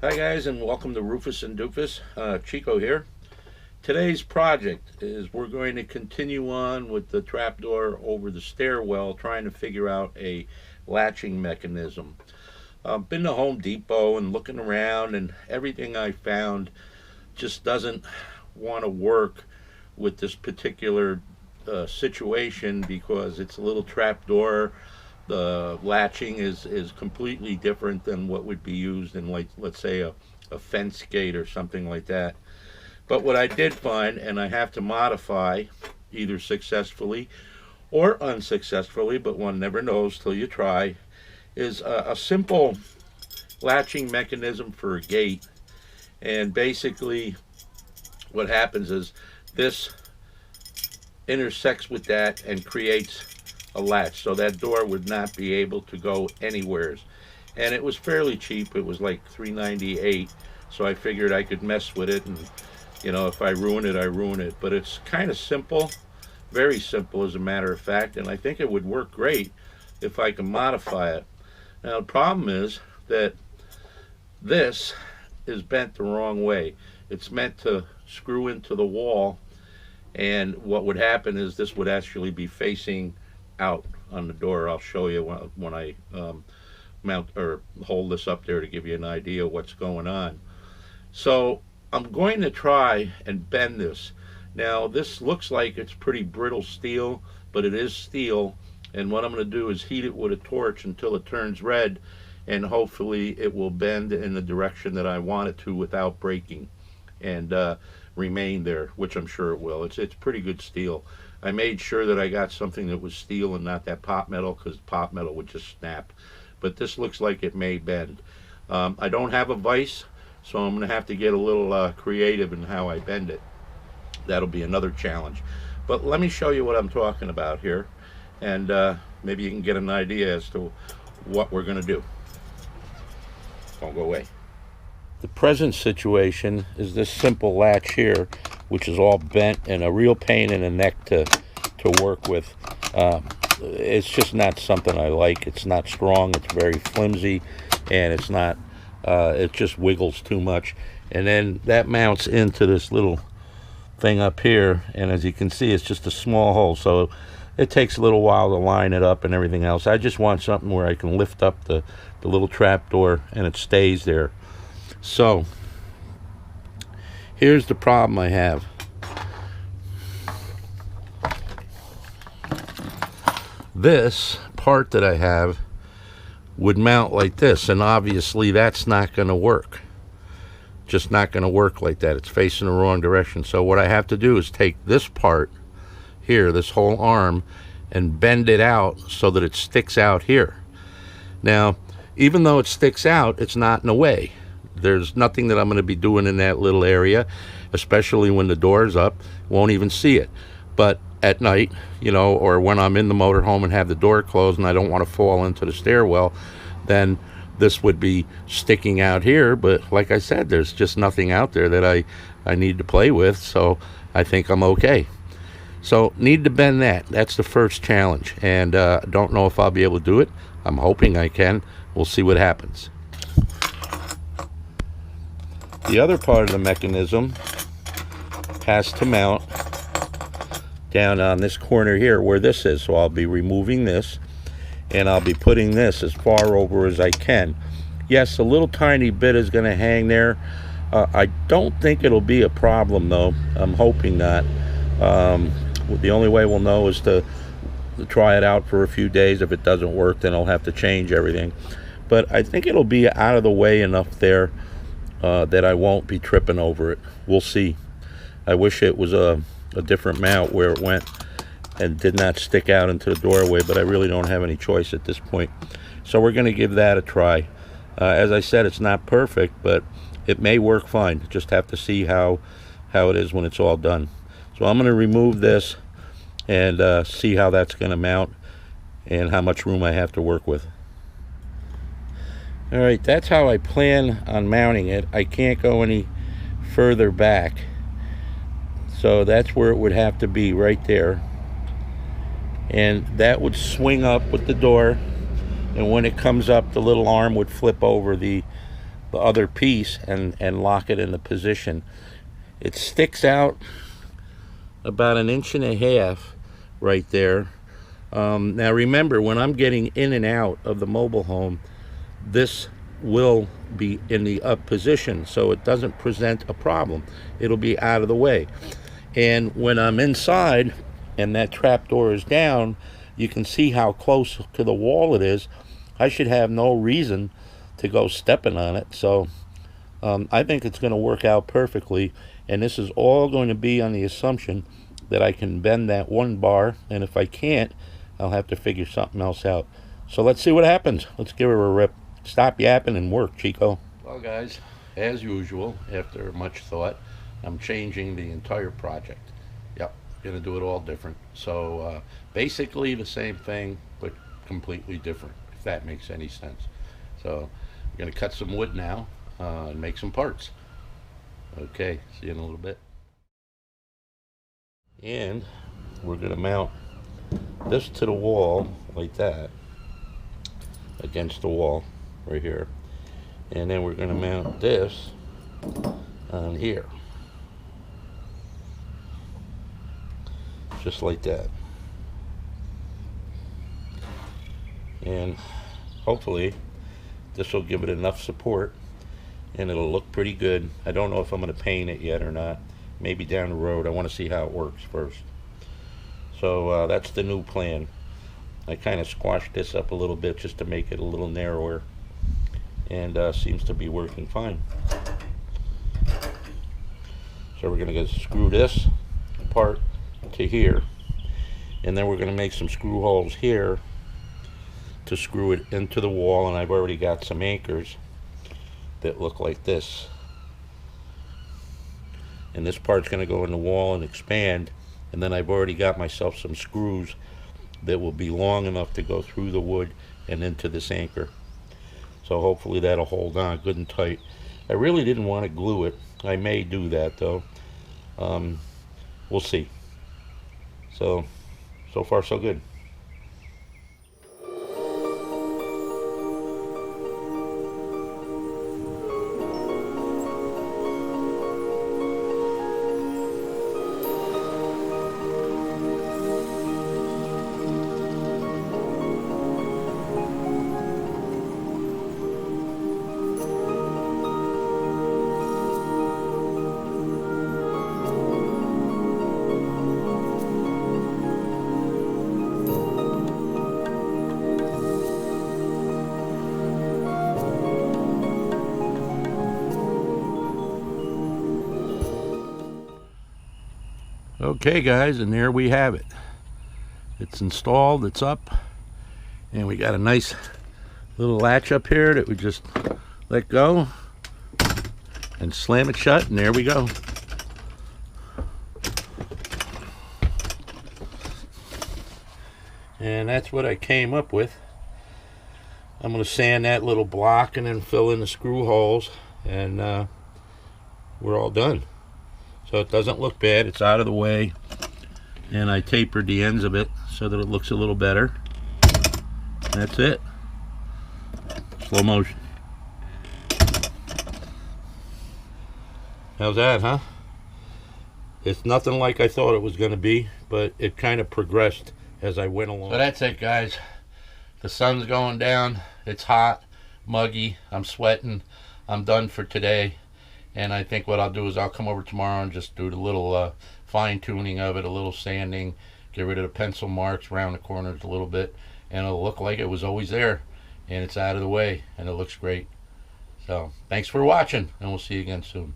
Hi guys, and welcome to Rufus and Doofus. Chico here. Today's project is we're going to continue on with the trapdoor over the stairwell, trying to figure out a latching mechanism. I've been to Home Depot and looking around, and everything I found just doesn't want to work with this particular situation because it's a little trapdoor. The latching is completely different than what would be used in, like, let's say a fence gate or something like that. But what I did find, and I have to modify either successfully or unsuccessfully, but one never knows till you try, is a simple latching mechanism for a gate. And basically what happens is this intersects with that and creates a latch, so that door would not be able to go anywheres. And it was fairly cheap. It was like $3.98, so I figured I could mess with it, and if I ruin it, I ruin it. But it's kind of simple, very simple as a matter of fact, and I think it would work great if I can modify it. Now the problem is that this is bent the wrong way. It's meant to screw into the wall, and what would happen is this would actually be facing out on the door. I'll show you when I mount or hold this up there to give you an idea of what's going on. So I'm going to try and bend this. Now this looks like it's pretty brittle steel, but it is steel, and what I'm going to do is heat it with a torch until it turns red, and hopefully it will bend in the direction that I want it to without breaking and remain there, which I'm sure it will. It's pretty good steel. I made sure that I got something that was steel and not that pot metal, because pot metal would just snap. But this looks like it may bend. I don't have a vise, so I'm going to have to get a little creative in how I bend it. That'll be another challenge. But let me show you what I'm talking about here, and maybe you can get an idea as to what we're going to do. Don't go away. The present situation is this simple latch here, which is all bent and a real pain in the neck to work with. It's just not something I like. It's not strong. It's very flimsy, and it's not. It just wiggles too much, and then that mounts into this little thing up here. And as you can see, it's just a small hole, so it takes a little while to line it up and everything else. I just want something where I can lift up the little trap door and it stays there. So here's the problem I have. This part that I have would mount like this, and obviously that's not going to work. Just not going to work like that. It's facing the wrong direction. So what I have to do is take this part here, this whole arm, and bend it out so that it sticks out here. Now, even though it sticks out, it's not in the way. There's nothing that I'm going to be doing in that little area, especially when the door's up. Won't even see it. But at night, or when I'm in the motorhome and have the door closed and I don't want to fall into the stairwell, then this would be sticking out here. But like I said, there's just nothing out there that I need to play with, so I think I'm okay. So need to bend that. That's the first challenge, and don't know if I'll be able to do it. I'm hoping I can. We'll see what happens. The other part of the mechanism has to mount down on this corner here where this is. So I'll be removing this, and I'll be putting this as far over as I can. Yes, a little tiny bit is going to hang there. I don't think it'll be a problem, though. I'm hoping not. The only way we'll know is to try it out for a few days. If it doesn't work, then I'll have to change everything. But I think it'll be out of the way enough there that I won't be tripping over it. We'll see. I wish it was a different mount where it went and did not stick out into the doorway, but I really don't have any choice at this point. So we're going to give that a try. As I said, it's not perfect, but it may work fine. Just have to see how it is when it's all done. So I'm going to remove this and see how that's going to mount and how much room I have to work with. All right, that's how I plan on mounting it. I can't go any further back, so that's where it would have to be, right there. And that would swing up with the door, and when it comes up, the little arm would flip over the the other piece and lock it into position. It sticks out about 1.5 inches right there. Now remember, when I'm getting in and out of the mobile home, this will be in the up position, so it doesn't present a problem. It'll be out of the way. And when I'm inside and that trap door is down, you can see how close to the wall it is. I should have no reason to go stepping on it. So I think it's going to work out perfectly, and this is all going to be on the assumption that I can bend that one bar, and if I can't, I'll have to figure something else out. So let's see what happens. Let's give her a rip. Stop yapping and work, Chico. Well, guys, as usual, after much thought, I'm changing the entire project. Yep, gonna do it all different. So basically the same thing, but completely different, if that makes any sense. So I'm gonna cut some wood now and make some parts. Okay, see you in a little bit. And we're gonna mount this to the wall like that, against the wall right here, and then we're going to mount this on here, just like that, and hopefully this will give it enough support and it'll look pretty good. I don't know if I'm going to paint it yet or not. Maybe down the road. I want to see how it works first. So that's the new plan. I kind of squashed this up a little bit just to make it a little narrower, and seems to be working fine. So we're going to screw this part to here, and then we're going to make some screw holes here to screw it into the wall, and I've already got some anchors that look like this. And this part's going to go in the wall and expand, and then I've already got myself some screws that will be long enough to go through the wood and into this anchor. So hopefully that'll hold on good and tight. I really didn't want to glue it. I may do that though. We'll see. So far so good. Okay guys, and there we have it. It's installed, it's up, and we got a nice little latch up here that we just let go and slam it shut, and there we go. And that's what I came up with. I'm going to sand that little block and then fill in the screw holes, and we're all done. So it doesn't look bad, it's out of the way, and I tapered the ends of it so that it looks a little better. That's it. Slow motion. How's that, huh? It's nothing like I thought it was going to be, but it kind of progressed as I went along. So that's it, guys. The sun's going down, it's hot, muggy, I'm sweating, I'm done for today. And I think what I'll do is I'll come over tomorrow and just do the little fine tuning of it, a little sanding, get rid of the pencil marks around the corners a little bit, and it'll look like it was always there, and it's out of the way, and it looks great. So thanks for watching, and we'll see you again soon.